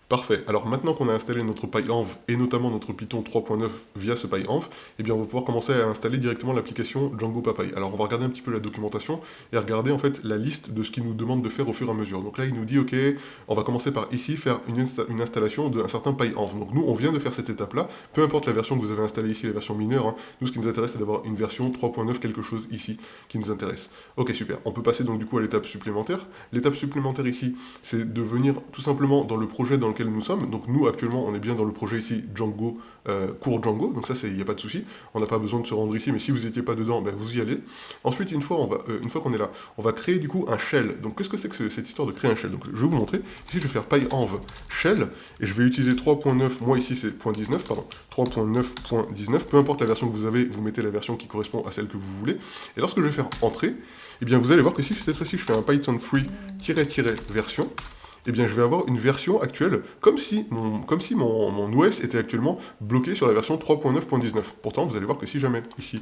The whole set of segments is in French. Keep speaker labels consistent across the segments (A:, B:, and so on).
A: Parfait. Alors maintenant qu'on a installé notre PyEnv et notamment notre Python 3.9 via ce PyEnv, eh bien on va pouvoir commencer à installer directement l'application Django PyPy. Alors on va regarder un petit peu la documentation et regarder en fait la liste de ce qu'il nous demande de faire au fur et à mesure. Donc là il nous dit ok, on va commencer par ici faire une installation d'un certain PyEnv. Donc nous on vient de faire cette étape-là, peu importe la version que vous avez installée ici, la version mineure, hein, nous ce qui nous intéresse c'est d'avoir une version 3.9 quelque chose ici qui nous intéresse. Ok super, on peut passer donc du coup à l'étape supplémentaire. L'étape supplémentaire ici c'est de venir tout simplement dans le projet dans lequel nous sommes. Donc nous actuellement on est bien dans le projet ici Django, cours Django, donc ça il n'y a pas de souci, on n'a pas besoin de se rendre ici, mais si vous n'étiez pas dedans, ben, vous y allez. Ensuite une fois qu'on est là, on va créer du coup un shell. Donc qu'est-ce que c'est que cette histoire de créer un shell? Donc je vais vous montrer, ici je vais faire pyenv shell, et je vais utiliser 3.9, moi ici c'est .19, pardon, 3.9.19, peu importe la version que vous avez, vous mettez la version qui correspond à celle que vous voulez, et lorsque je vais faire entrer, eh bien vous allez voir que si cette fois-ci je fais un python free-version, eh bien je vais avoir une version actuelle, comme si mon OS était actuellement bloqué sur la version 3.9.19. Pourtant, vous allez voir que si jamais, ici,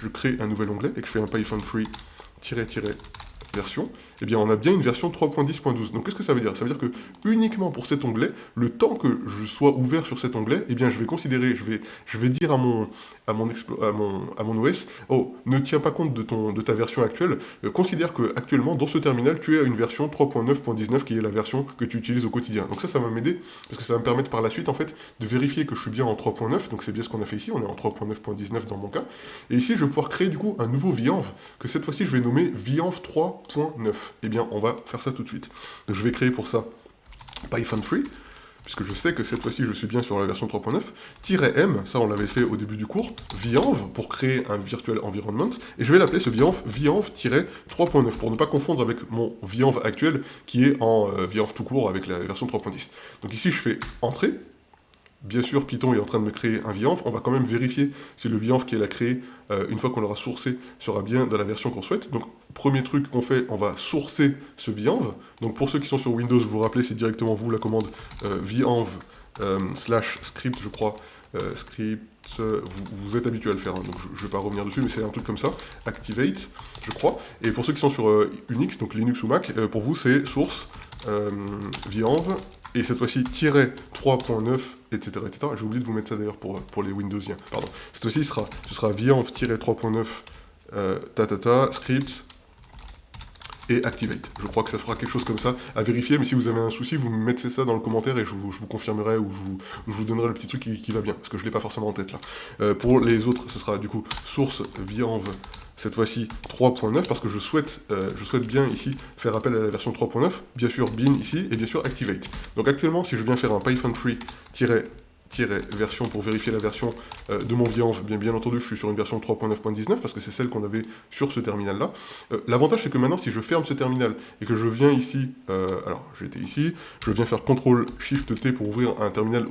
A: je crée un nouvel onglet et que je fais un python free-version, eh bien on a bien une version 3.10.12. Donc qu'est-ce que ça veut dire? Ça veut dire que uniquement pour cet onglet, le temps que je sois ouvert sur cet onglet, eh bien je vais considérer, je vais dire à mon OS, oh, ne tiens pas compte de ta version actuelle, considère que actuellement dans ce terminal, tu es à une version 3.9.19 qui est la version que tu utilises au quotidien. Donc ça va m'aider, parce que ça va me permettre par la suite en fait de vérifier que je suis bien en 3.9, donc c'est bien ce qu'on a fait ici, on est en 3.9.19 dans mon cas. Et ici je vais pouvoir créer du coup un nouveau vienv, que cette fois-ci je vais nommer vienv 3.9. Eh bien, on va faire ça tout de suite. Donc, je vais créer pour ça Python free, puisque je sais que cette fois-ci, je suis bien sur la version 3.9, -m, ça on l'avait fait au début du cours, vienv, pour créer un virtual environment, et je vais l'appeler ce vienv, vienv-3.9, pour ne pas confondre avec mon vienv actuel, qui est en vienv tout court avec la version 3.10. Donc ici, je fais entrer. Bien sûr, Python est en train de me créer un vienv. On va quand même vérifier si le vienv qu'il a créé, une fois qu'on l'aura sourcé, sera bien dans la version qu'on souhaite. Donc, premier truc qu'on fait, on va sourcer ce vienv. Donc, pour ceux qui sont sur Windows, vous vous rappelez, c'est directement vous la commande vienv /script, je crois. Script, vous êtes habitué à le faire, hein, donc je ne vais pas revenir dessus, mais c'est un truc comme ça. Activate, je crois. Et pour ceux qui sont sur Unix, donc Linux ou Mac, pour vous, c'est source vienv. Et cette fois-ci, -3.9, etc., etc. J'ai oublié de vous mettre ça d'ailleurs pour les Windowsiens. Pardon. Cette fois-ci, ce sera vienv-3.9, script, et activate. Je crois que ça fera quelque chose comme ça, à vérifier, mais si vous avez un souci, vous me mettez ça dans le commentaire et je vous confirmerai ou je vous donnerai le petit truc qui va bien, parce que je ne l'ai pas forcément en tête là. Pour les autres, ce sera du coup source vienv, cette fois-ci 3.9, parce que je souhaite bien ici faire appel à la version 3.9, bien sûr bin ici, et bien sûr activate. Donc actuellement, si je viens faire un python free version pour vérifier la version de mon vienv, bien entendu je suis sur une version 3.9.19 parce que c'est celle qu'on avait sur ce terminal là. L'avantage c'est que maintenant si je ferme ce terminal et que je viens ici, alors j'étais ici, je viens faire CTRL SHIFT T pour ouvrir un terminal,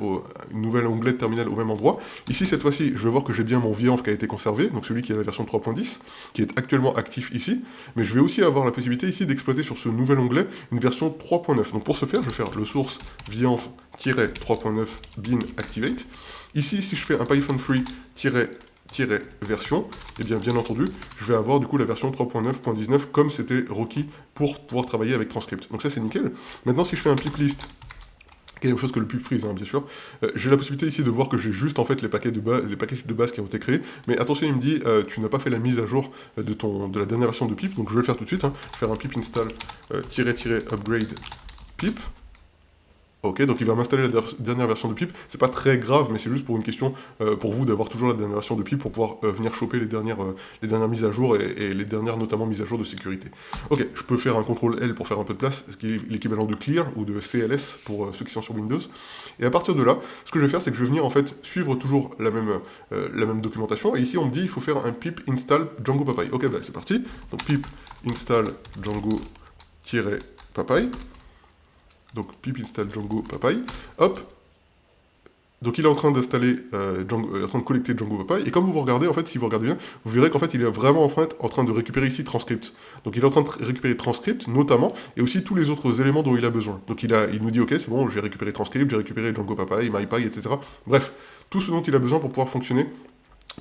A: une nouvelle onglet de terminal au même endroit. Ici cette fois-ci je vais voir que j'ai bien mon vienv qui a été conservé, donc celui qui est à la version 3.10, qui est actuellement actif ici, mais je vais aussi avoir la possibilité ici d'exploiter sur ce nouvel onglet une version 3.9. Donc pour ce faire je vais faire le source vienv-3.9 bin activate. Ici, si je fais un python free version, et bien entendu, je vais avoir du coup la version 3.9.19 comme c'était requis pour pouvoir travailler avec transcript. Donc ça c'est nickel. Maintenant, si je fais un pip list, quelque chose que le pip freeze, hein, bien sûr, j'ai la possibilité ici de voir que j'ai juste en fait les packages de base qui ont été créés, mais attention, il me dit tu n'as pas fait la mise à jour de la dernière version de pip, donc je vais le faire tout de suite, hein. Je vais faire un pip install upgrade pip. Ok, donc il va m'installer la dernière version de pip. C'est pas très grave, mais c'est juste pour une question pour vous d'avoir toujours la dernière version de pip pour pouvoir venir choper les dernières mises à jour et les dernières notamment mises à jour de sécurité. Ok, je peux faire un CTRL L pour faire un peu de place, ce qui est l'équivalent de clear ou de CLS pour ceux qui sont sur Windows. Et à partir de là, ce que je vais faire, c'est que je vais venir en fait suivre toujours la même documentation. Et ici, on me dit il faut faire un pip install Django PyPy. Ok, bah, c'est parti. Donc pip install Django-PyPy. Donc pip install Django PyPy, hop, donc il est en train d'installer, en train de collecter Django PyPy, et comme vous regardez, en fait, si vous regardez bien, vous verrez qu'en fait, il est vraiment en train de récupérer ici transcript. Donc il est en train de récupérer transcript, notamment, et aussi tous les autres éléments dont il a besoin. Donc il nous dit, ok, c'est bon, j'ai récupéré transcript, j'ai récupéré Django PyPy, MyPy, etc. Bref, tout ce dont il a besoin pour pouvoir fonctionner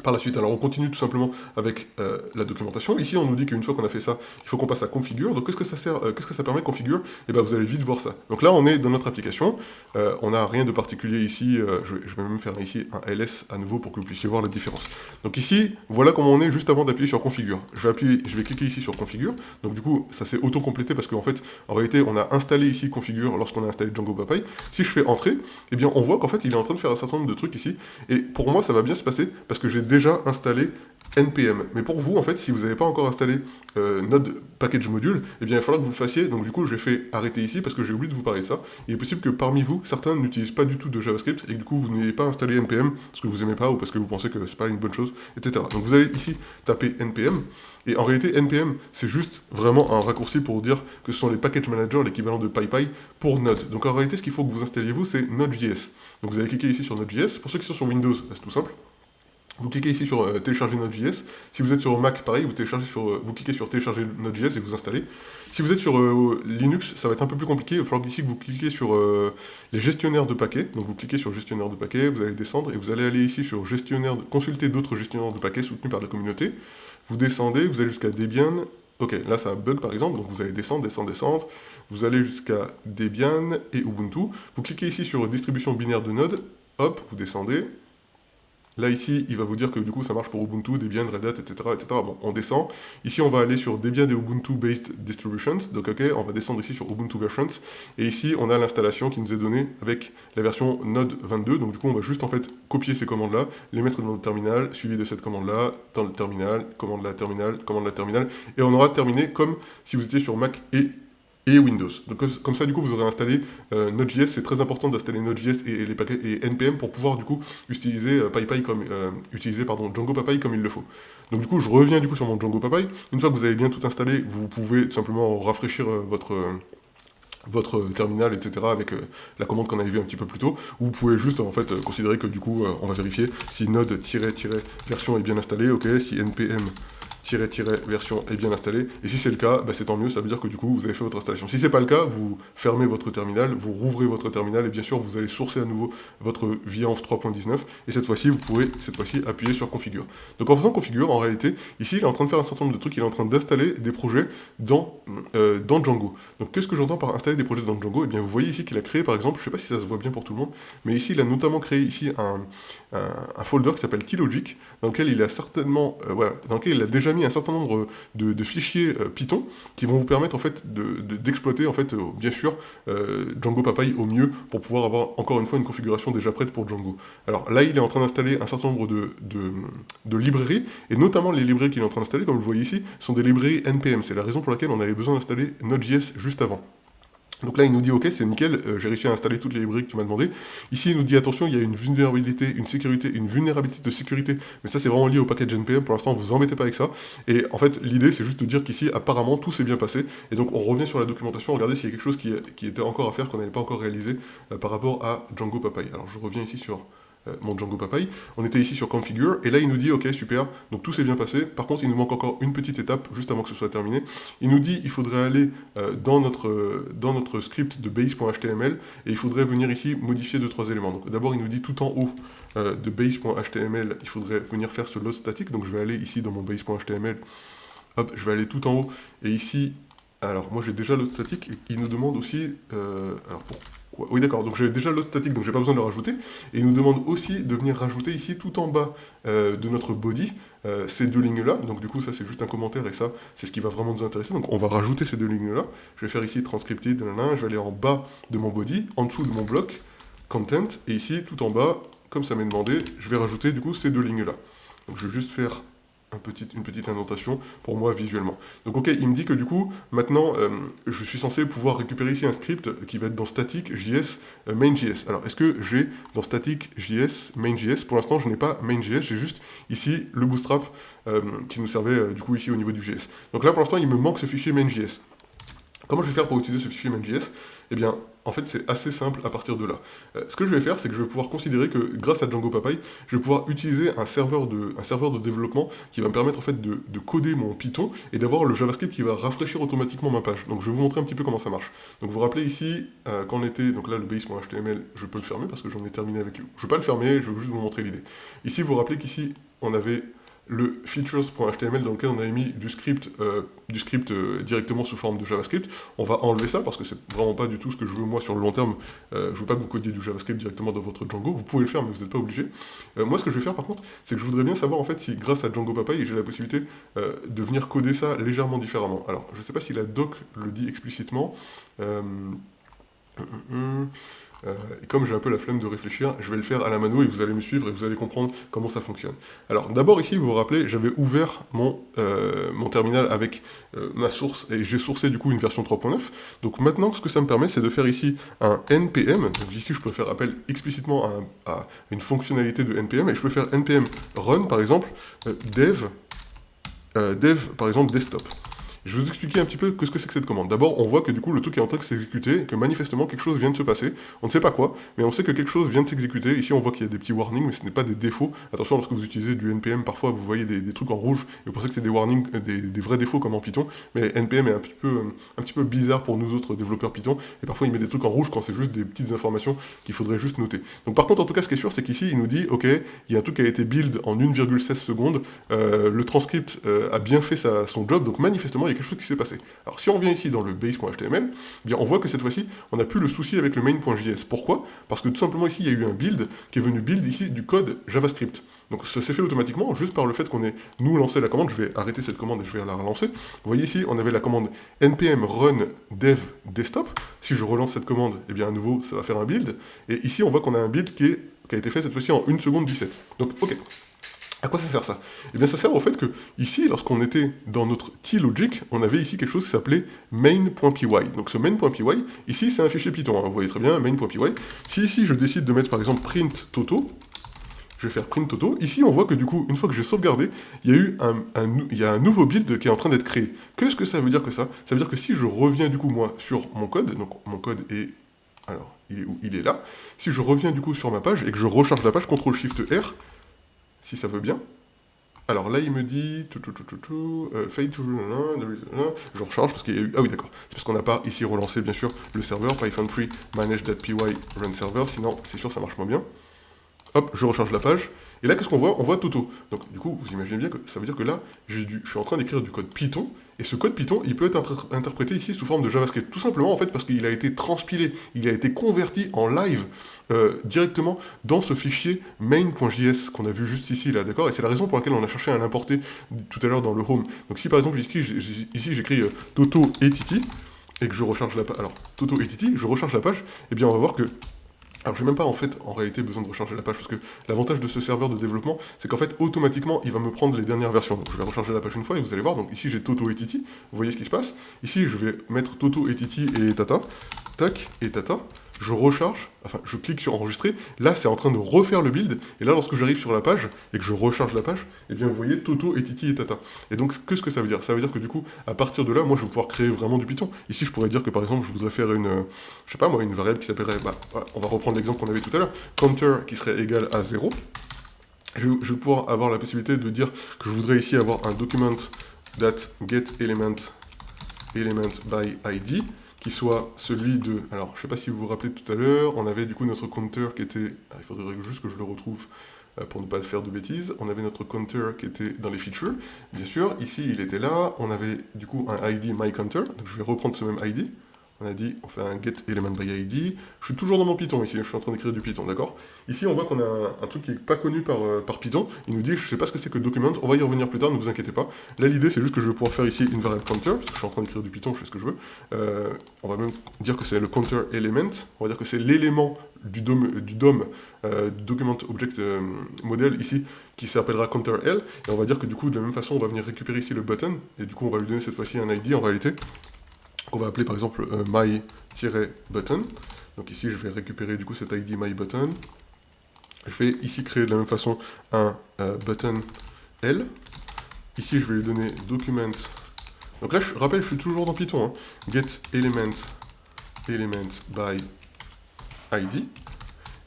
A: par la suite. Alors on continue tout simplement avec la documentation. Ici on nous dit qu'une fois qu'on a fait ça, il faut qu'on passe à configure. Donc qu'est-ce que ça sert, qu'est-ce que ça permet configure? Et bien vous allez vite voir ça. Donc là on est dans notre application, on n'a rien de particulier ici, je vais même faire ici un ls à nouveau pour que vous puissiez voir la différence. Donc ici, voilà comment on est juste avant d'appuyer sur configure. Je vais cliquer ici sur configure. Donc du coup ça s'est auto-complété parce qu'en fait, en réalité on a installé ici configure lorsqu'on a installé Django PyPy. Si je fais entrer, eh bien on voit qu'en fait il est en train de faire un certain nombre de trucs ici. Et pour moi ça va bien se passer parce que j'ai déjà installé npm. Mais pour vous, en fait, si vous n'avez pas encore installé Node Package Module, eh bien, il va falloir que vous le fassiez. Donc, du coup, j'ai fait arrêter ici parce que j'ai oublié de vous parler de ça. Il est possible que parmi vous, certains n'utilisent pas du tout de JavaScript et que du coup, vous n'ayez pas installé npm parce que vous n'aimez pas ou parce que vous pensez que c'est pas une bonne chose, etc. Donc, vous allez ici taper npm. Et en réalité, npm, c'est juste vraiment un raccourci pour dire que ce sont les package managers, l'équivalent de PyPy, pour Node. Donc, en réalité, ce qu'il faut que vous installiez, vous, c'est Node.js. Donc, vous allez cliquer ici sur Node.js. Pour ceux qui sont sur Windows, c'est tout simple. Vous cliquez ici sur télécharger Node.js. Si vous êtes sur Mac, pareil, vous cliquez sur télécharger Node.js et vous installez. Si vous êtes sur Linux, ça va être un peu plus compliqué. Il va falloir ici que vous cliquez sur les gestionnaires de paquets. Donc vous cliquez sur gestionnaire de paquets, vous allez descendre et vous allez aller ici sur consulter d'autres gestionnaires de paquets soutenus par la communauté. Vous descendez, vous allez jusqu'à Debian. Ok, là ça bug par exemple, donc vous allez descendre. Vous allez jusqu'à Debian et Ubuntu. Vous cliquez ici sur distribution binaire de Node. Hop, vous descendez. Là, ici, il va vous dire que du coup, ça marche pour Ubuntu, Debian, Red Hat, etc., etc. Bon, on descend. Ici, on va aller sur Debian et Ubuntu-based distributions. Donc, ok, on va descendre ici sur Ubuntu versions. Et ici, on a l'installation qui nous est donnée avec la version Node 22. Donc, du coup, on va juste en fait copier ces commandes-là, les mettre dans notre terminal, suivi de cette commande-là, dans le terminal, commande la terminal, commande la terminal. Et on aura terminé comme si vous étiez sur Mac et Windows. Donc comme ça, du coup, vous aurez installé Node.js. C'est très important d'installer Node.js et les paquets et npm pour pouvoir du coup utiliser Django PyPy comme il le faut. Donc du coup, je reviens du coup sur mon Django PyPy. Une fois que vous avez bien tout installé, vous pouvez tout simplement rafraîchir votre terminal, etc. avec la commande qu'on avait vue un petit peu plus tôt. Ou vous pouvez juste en fait considérer que du coup, on va vérifier si node-version est bien installée. Ok, si npm version est bien installée, et si c'est le cas, bah c'est tant mieux, ça veut dire que du coup vous avez fait votre installation. Si c'est pas le cas, vous fermez votre terminal, vous rouvrez votre terminal, et bien sûr vous allez sourcer à nouveau votre VIANV 3.19, et cette fois-ci vous pouvez appuyer sur configure. Donc en faisant configure, en réalité, ici il est en train de faire un certain nombre de trucs, il est en train d'installer des projets dans Django. Donc qu'est-ce que j'entends par installer des projets dans Django? Et bien vous voyez ici qu'il a créé par exemple, je sais pas si ça se voit bien pour tout le monde, mais ici il a notamment créé ici un folder qui s'appelle T-Logic, dans lequel il a certainement, dans lequel il a déjà mis un certain nombre de fichiers Python qui vont vous permettre en fait d'exploiter en fait bien sûr Django PyPy au mieux pour pouvoir avoir encore une fois une configuration déjà prête pour Django. Alors là il est en train d'installer un certain nombre de librairies et notamment les librairies qu'il est en train d'installer comme vous le voyez ici sont des librairies NPM. C'est la raison pour laquelle on avait besoin d'installer Node.js juste avant. Donc là, il nous dit, ok, c'est nickel, j'ai réussi à installer toutes les librairies que tu m'as demandé. Ici, il nous dit, attention, il y a une vulnérabilité, une vulnérabilité de sécurité, mais ça, c'est vraiment lié au package NPM. Pour l'instant, vous embêtez pas avec ça. Et en fait, l'idée, c'est juste de dire qu'ici, apparemment, tout s'est bien passé. Et donc, on revient sur la documentation, regardez s'il y a quelque chose qui était encore à faire, qu'on n'avait pas encore réalisé par rapport à Django PyPy. Alors, je reviens ici sur mon Django PyPy. On était ici sur Configure, et là il nous dit ok super, donc tout s'est bien passé. Par contre il nous manque encore une petite étape juste avant que ce soit terminé. Il nous dit il faudrait aller dans notre script de base.html et il faudrait venir ici modifier 2-3 éléments. Donc d'abord il nous dit tout en haut de base.html, il faudrait venir faire ce load static. Donc je vais aller ici dans mon base.html, hop, je vais aller tout en haut et ici. Alors moi j'ai déjà load static et il nous demande aussi oui d'accord, donc j'ai déjà load static, donc j'ai pas besoin de le rajouter. Et il nous demande aussi de venir rajouter ici tout en bas de notre body ces deux lignes-là. Donc du coup ça c'est juste un commentaire et ça c'est ce qui va vraiment nous intéresser. Donc on va rajouter ces deux lignes-là. Je vais faire ici transcripted, je vais aller en bas de mon body, en dessous de mon bloc, content, et ici tout en bas, comme ça m'est demandé, je vais rajouter du coup ces deux lignes-là. Donc je vais juste faire une petite indentation pour moi visuellement. Donc ok, il me dit que du coup, maintenant, je suis censé pouvoir récupérer ici un script qui va être dans static.js main.js. Alors, est-ce que j'ai dans static.js main.js? Pour l'instant, je n'ai pas main.js, j'ai juste ici le bootstrap qui nous servait du coup ici au niveau du JS. Donc là, pour l'instant, il me manque ce fichier main.js. Comment je vais faire pour utiliser ce fichier main.js? Eh bien, en fait, c'est assez simple à partir de là. Ce que je vais faire, c'est que je vais pouvoir considérer que grâce à Django Papaye, je vais pouvoir utiliser un serveur de développement qui va me permettre en fait de coder mon Python et d'avoir le JavaScript qui va rafraîchir automatiquement ma page. Donc je vais vous montrer un petit peu comment ça marche. Donc vous vous rappelez ici, quand on était, donc là le base.html, je peux le fermer parce que j'en ai terminé avec lui. Je ne vais pas le fermer, je vais juste vous montrer l'idée. Ici, vous vous rappelez qu'ici, on avait le features.html dans lequel on avait mis du script directement sous forme de JavaScript. On va enlever ça parce que c'est vraiment pas du tout ce que je veux moi sur le long terme. Je veux pas que vous codiez du JavaScript directement dans votre Django. Vous pouvez le faire, mais vous n'êtes pas obligé. Moi, ce que je vais faire par contre, c'est que je voudrais bien savoir en fait si grâce à Django Papaye, j'ai la possibilité de venir coder ça légèrement différemment. Alors, je sais pas si la doc le dit explicitement. Et comme j'ai un peu la flemme de réfléchir, je vais le faire à la mano et vous allez me suivre et vous allez comprendre comment ça fonctionne. Alors d'abord ici, vous vous rappelez, j'avais ouvert mon terminal avec ma source et j'ai sourcé du coup une version 3.9. Donc maintenant, ce que ça me permet, c'est de faire ici un npm. Donc ici, je peux faire appel explicitement à une fonctionnalité de npm et je peux faire npm run par exemple dev par exemple desktop. Je vais vous expliquer un petit peu ce que c'est que cette commande. D'abord, on voit que du coup, le truc est en train de s'exécuter, et que manifestement, quelque chose vient de se passer. On ne sait pas quoi, mais on sait que quelque chose vient de s'exécuter. Ici, on voit qu'il y a des petits warnings, mais ce n'est pas des défauts. Attention, lorsque vous utilisez du NPM, parfois, vous voyez des trucs en rouge, et vous pensez que c'est des warnings, des vrais défauts comme en Python. Mais NPM est un petit peu bizarre pour nous autres développeurs Python, et parfois, il met des trucs en rouge quand c'est juste des petites informations qu'il faudrait juste noter. Donc par contre, en tout cas, ce qui est sûr, c'est qu'ici, il nous dit, ok, il y a un truc qui a été build en 1,16 secondes, le transcript a bien fait son job, donc manifestement, il y a quelque chose qui s'est passé. Alors si on revient ici dans le base.html, eh bien on voit que cette fois-ci, on n'a plus le souci avec le main.js. Pourquoi? Parce que tout simplement ici, il y a eu un build qui est venu build ici du code JavaScript. Donc ça s'est fait automatiquement, juste par le fait qu'on ait, nous, lancé la commande. Je vais arrêter cette commande et je vais la relancer. Vous voyez ici, on avait la commande npm run dev desktop. Si je relance cette commande, eh bien à nouveau, ça va faire un build. Et ici, on voit qu'on a un build qui a été fait cette fois-ci en 1 seconde 17. Donc ok. À quoi ça sert ça? Eh bien ça sert au fait que ici, lorsqu'on était dans notre T-Logic, on avait ici quelque chose qui s'appelait main.py. Donc ce main.py, ici c'est un fichier Python, hein, vous voyez très bien, main.py. Si ici je décide de mettre par exemple print toto, je vais faire print toto, ici on voit que du coup, une fois que j'ai sauvegardé, il y a eu un nouveau build qui est en train d'être créé. Qu'est-ce que ça veut dire que ça? Ça veut dire que si je reviens du coup moi sur mon code, donc mon code est... Alors, il est où? Il est là. Si je reviens du coup sur ma page et que je recharge la page, CTRL-SHIFT-R, si ça veut bien. Alors là, il me dit fade to je recharge parce qu'il y a eu. Ah oui, d'accord. C'est parce qu'on n'a pas ici relancé, bien sûr, le serveur python 3 manage.py run server, sinon c'est sûr ça marche moins bien. Hop, je recharge la page. Et là, qu'est-ce qu'on voit? On voit Toto. Donc, du coup, vous imaginez bien que ça veut dire que là, je suis en train d'écrire du code Python, et ce code Python, il peut être interprété ici sous forme de JavaScript. Tout simplement, en fait, parce qu'il a été transpilé, il a été converti en live directement dans ce fichier main.js qu'on a vu juste ici, là, d'accord? Et c'est la raison pour laquelle on a cherché à l'importer tout à l'heure dans le home. Donc, si par exemple, ici j'écris Toto et Titi, et que je recharge la page, alors, Toto et Titi, je recharge la page, et bien on va voir que alors, j'ai même pas en réalité besoin de recharger la page parce que l'avantage de ce serveur de développement, c'est qu'en fait, automatiquement, il va me prendre les dernières versions. Donc, je vais recharger la page une fois et vous allez voir. Donc, ici, j'ai Toto et Titi. Vous voyez ce qui se passe. Ici, je vais mettre Toto et Titi et Tata. Tac, et Tata. Je recharge, enfin, je clique sur enregistrer. Là, c'est en train de refaire le build. Et là, lorsque j'arrive sur la page et que je recharge la page, eh bien, vous voyez Toto et Titi et Tata. Et donc, qu'est-ce que ça veut dire? Ça veut dire que du coup, à partir de là, moi, je vais pouvoir créer vraiment du Python. Ici, je pourrais dire que par exemple, je voudrais faire je sais pas moi, une variable qui s'appellerait, on va reprendre l'exemple qu'on avait tout à l'heure, counter qui serait égal à 0. Je vais pouvoir avoir la possibilité de dire que je voudrais ici avoir un document that get element by ID, qui soit celui de... Alors, je ne sais pas si vous vous rappelez tout à l'heure, on avait du coup notre counter qui était... il faudrait juste que je le retrouve pour ne pas faire de bêtises. On avait notre counter qui était dans les features, bien sûr. Ici, il était là. On avait du coup un ID myCounter. Donc, je vais reprendre ce même ID. On a dit, on fait un get element by ID. Je suis toujours dans mon Python ici, je suis en train d'écrire du Python, d'accord? Ici, on voit qu'on a un truc qui n'est pas connu par Python. Il nous dit, je ne sais pas ce que c'est que document, on va y revenir plus tard, ne vous inquiétez pas. Là, l'idée, c'est juste que je vais pouvoir faire ici une variable counter, parce que je suis en train d'écrire du Python, je fais ce que je veux. On va même dire que c'est le counter element, on va dire que c'est l'élément du DOM, document object model ici, qui s'appellera counter L, et on va dire que du coup, de la même façon, on va venir récupérer ici le button, et du coup, on va lui donner cette fois-ci un ID en réalité. On va appeler par exemple my-button. Donc ici, je vais récupérer du coup cet ID my-button. Je vais ici créer de la même façon un button L. Ici, je vais lui donner document. Donc là, je rappelle, je suis toujours dans Python. Get element element by id,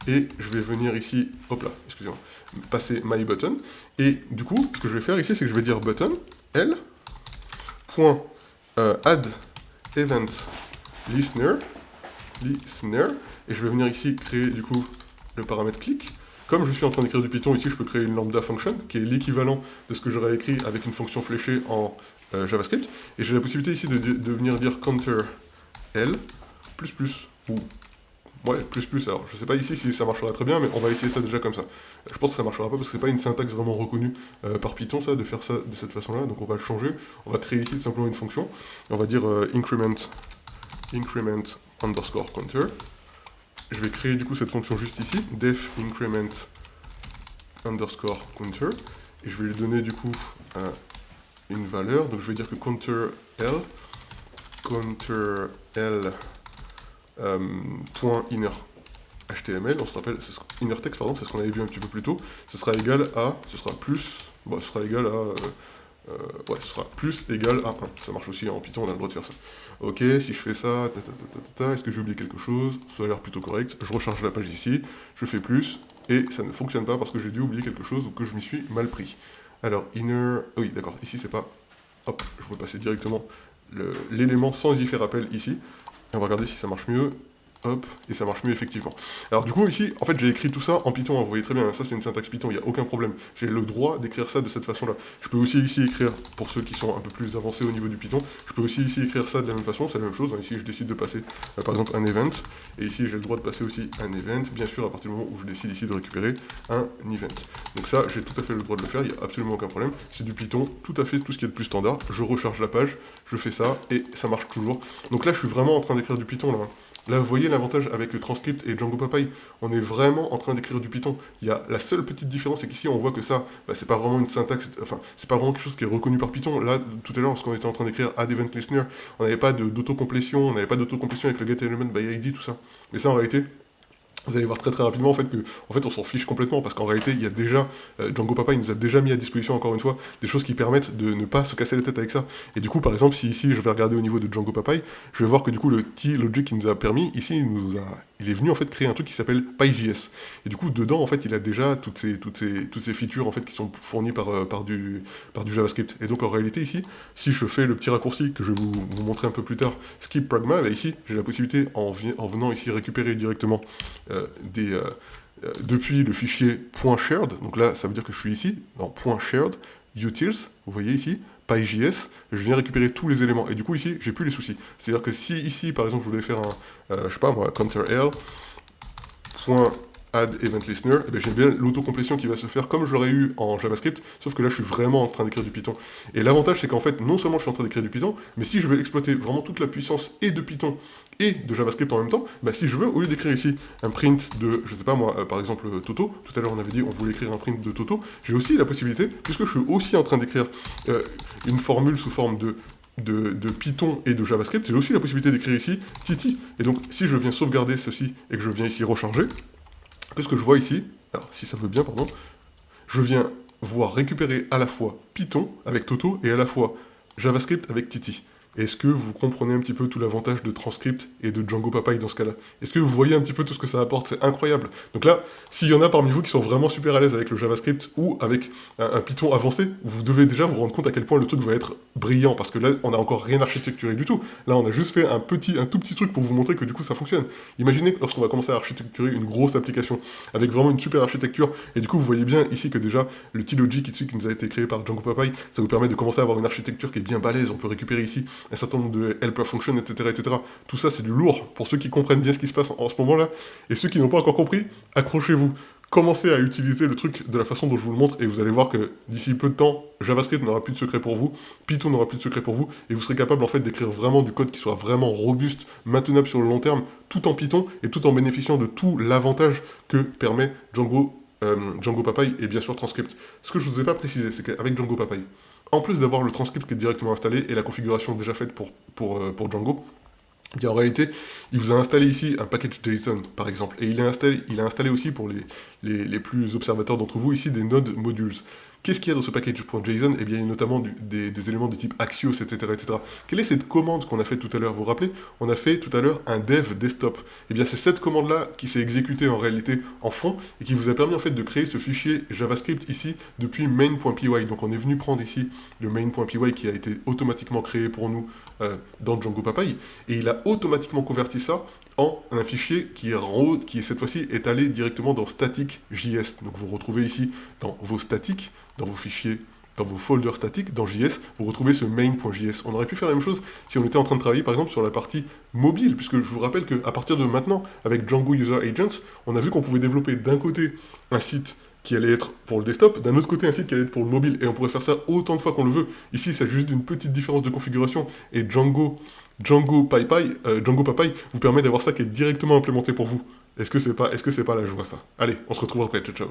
A: et je vais venir ici, hop là, excusez-moi, passer my button, et du coup, ce que je vais faire ici, c'est que je vais dire button, l, point, add event listener, et je vais venir ici créer du coup le paramètre click. Comme je suis en train d'écrire du Python, ici je peux créer une lambda function, qui est l'équivalent de ce que j'aurais écrit avec une fonction fléchée en JavaScript, et j'ai la possibilité ici de venir dire counter l, ou ouais, alors je sais pas ici si ça marchera très bien, mais on va essayer ça déjà comme ça. Je pense que ça marchera pas parce que c'est pas une syntaxe vraiment reconnue par Python, ça, de faire ça de cette façon-là, donc on va le changer. On va créer ici tout simplement une fonction, et on va dire increment underscore counter. Je vais créer du coup cette fonction juste ici, def increment underscore counter, et je vais lui donner du coup une valeur, donc je vais dire que counter l point inner HTML, on se rappelle, inner text pardon, c'est ce qu'on avait vu un petit peu plus tôt, ce sera égal à, ce sera plus égal à 1. Ça marche aussi en Python, on a le droit de faire ça. Ok, si je fais ça, est-ce que j'ai oublié quelque chose? Ça a l'air plutôt correct. Je recharge la page ici, je fais plus, et ça ne fonctionne pas parce que j'ai dû oublier quelque chose ou que je m'y suis mal pris. Alors, inner... oui, d'accord, ici c'est pas... Hop, je vais passer directement l'élément sans y faire appel ici. Et on va regarder si ça marche mieux. Hop, et ça marche mieux effectivement. Alors du coup ici, en fait j'ai écrit tout ça en Python, vous voyez très bien, ça c'est une syntaxe Python, il n'y a aucun problème. J'ai le droit d'écrire ça de cette façon-là. Je peux aussi ici écrire, pour ceux qui sont un peu plus avancés au niveau du Python, je peux aussi ici écrire ça de la même façon, c'est la même chose. Ici je décide de passer par exemple un event, et ici j'ai le droit de passer aussi un event, bien sûr à partir du moment où je décide ici de récupérer un event. Donc ça, j'ai tout à fait le droit de le faire, il n'y a absolument aucun problème. C'est du Python, tout à fait tout ce qui est de plus standard. Je recharge la page, je fais ça, et ça marche toujours. Donc là je suis vraiment en train d'écrire du Python là. Là, vous voyez l'avantage avec le transcript et Django PyPy, on est vraiment en train d'écrire du Python. Il y a la seule petite différence, c'est qu'ici, on voit que ça, c'est pas vraiment une syntaxe, enfin, c'est pas vraiment quelque chose qui est reconnu par Python. Là, tout à l'heure, lorsqu'on était en train d'écrire add event listener, on n'avait pas d'autocomplétion, on n'avait pas d'autocomplétion avec le get element by id, tout ça. Mais ça, en réalité, vous allez voir très très rapidement en fait que on s'en fiche complètement parce qu'en réalité il y a déjà Django PyPy nous a déjà mis à disposition encore une fois des choses qui permettent de ne pas se casser la tête avec ça. Et du coup par exemple si ici je vais regarder au niveau de Django PyPy, je vais voir que du coup le T-Logic qui nous a permis ici il est venu en fait créer un truc qui s'appelle PyJS. Et du coup dedans en fait il a déjà toutes ces features en fait qui sont fournies par du JavaScript. Et donc en réalité ici si je fais le petit raccourci que je vais vous montrer un peu plus tard, skip pragma, bah, ici j'ai la possibilité en venant ici récupérer directement depuis le fichier .shared, donc là ça veut dire que je suis ici, dans .shared, utils, vous voyez ici, PyJS, je viens récupérer tous les éléments, et du coup ici, j'ai plus les soucis. C'est-à-dire que si ici, par exemple, je voulais faire je sais pas moi, counter l, add event listener, et bien j'ai bien l'autocomplétion qui va se faire comme je l'aurais eu en JavaScript, sauf que là je suis vraiment en train d'écrire du Python. Et l'avantage c'est qu'en fait, non seulement je suis en train d'écrire du Python, mais si je veux exploiter vraiment toute la puissance et de Python et de JavaScript en même temps, bah si je veux, au lieu d'écrire ici un print de, je sais pas moi, par exemple Toto, tout à l'heure on avait dit on voulait écrire un print de Toto, j'ai aussi la possibilité, puisque je suis aussi en train d'écrire une formule sous forme de Python et de JavaScript, j'ai aussi la possibilité d'écrire ici Titi. Et donc si je viens sauvegarder ceci et que je viens ici recharger, qu'est-ce que je vois ici? Alors, si ça veut bien, pardon. Je viens voir récupérer à la fois Python avec Toto et à la fois JavaScript avec Titi. Est-ce que vous comprenez un petit peu tout l'avantage de Transcript et de Django PyPy dans ce cas-là? Est-ce que vous voyez un petit peu tout ce que ça apporte? C'est incroyable. Donc là, s'il y en a parmi vous qui sont vraiment super à l'aise avec le JavaScript ou avec un Python avancé, vous devez déjà vous rendre compte à quel point le truc va être brillant, parce que là, on n'a encore rien architecturé du tout. Là, on a juste fait un tout petit truc pour vous montrer que du coup, ça fonctionne. Imaginez lorsqu'on va commencer à architecturer une grosse application avec vraiment une super architecture, et du coup, vous voyez bien ici que déjà, le T-Logic ici qui nous a été créé par Django PyPy, ça vous permet de commencer à avoir une architecture qui est bien balèze. On peut récupérer ici un certain nombre de helper functions, etc., etc. Tout ça, c'est du lourd pour ceux qui comprennent bien ce qui se passe en ce moment-là. Et ceux qui n'ont pas encore compris, accrochez-vous. Commencez à utiliser le truc de la façon dont je vous le montre, et vous allez voir que d'ici peu de temps, JavaScript n'aura plus de secret pour vous, Python n'aura plus de secret pour vous, et vous serez capable en fait d'écrire vraiment du code qui soit vraiment robuste, maintenable sur le long terme, tout en Python, et tout en bénéficiant de tout l'avantage que permet Django PyPy et bien sûr Transcript. Ce que je ne vous ai pas précisé, c'est qu'avec Django PyPy, en plus d'avoir le transcript qui est directement installé et la configuration déjà faite pour Django, bien en réalité, il vous a installé ici un package JSON, par exemple, et il a installé aussi pour les plus observateurs d'entre vous ici des node modules. Qu'est-ce qu'il y a dans ce package.json? Eh bien, il y a notamment des éléments de type Axios, etc., etc. Quelle est cette commande qu'on a faite tout à l'heure? Vous vous rappelez? On a fait tout à l'heure un dev desktop. Eh bien, c'est cette commande-là qui s'est exécutée en réalité en fond et qui vous a permis en fait de créer ce fichier JavaScript ici depuis main.py. Donc, on est venu prendre ici le main.py qui a été automatiquement créé pour nous dans Django PyPy et il a automatiquement converti ça en un fichier qui est en haut, qui cette fois-ci est allé directement dans static.js. Donc vous retrouvez ici dans vos statiques, dans vos fichiers, dans vos folders statiques, dans JS, vous retrouvez ce main.js. On aurait pu faire la même chose si on était en train de travailler par exemple sur la partie mobile, puisque je vous rappelle qu'à partir de maintenant, avec Django User Agents, on a vu qu'on pouvait développer d'un côté un site qui allait être pour le desktop, d'un autre côté un site qui allait être pour le mobile, et on pourrait faire ça autant de fois qu'on le veut. Ici, c'est juste une petite différence de configuration, et Django PyPy vous permet d'avoir ça qui est directement implémenté pour vous. Est-ce que c'est pas la joie ça? Allez, on se retrouve après, ciao ciao.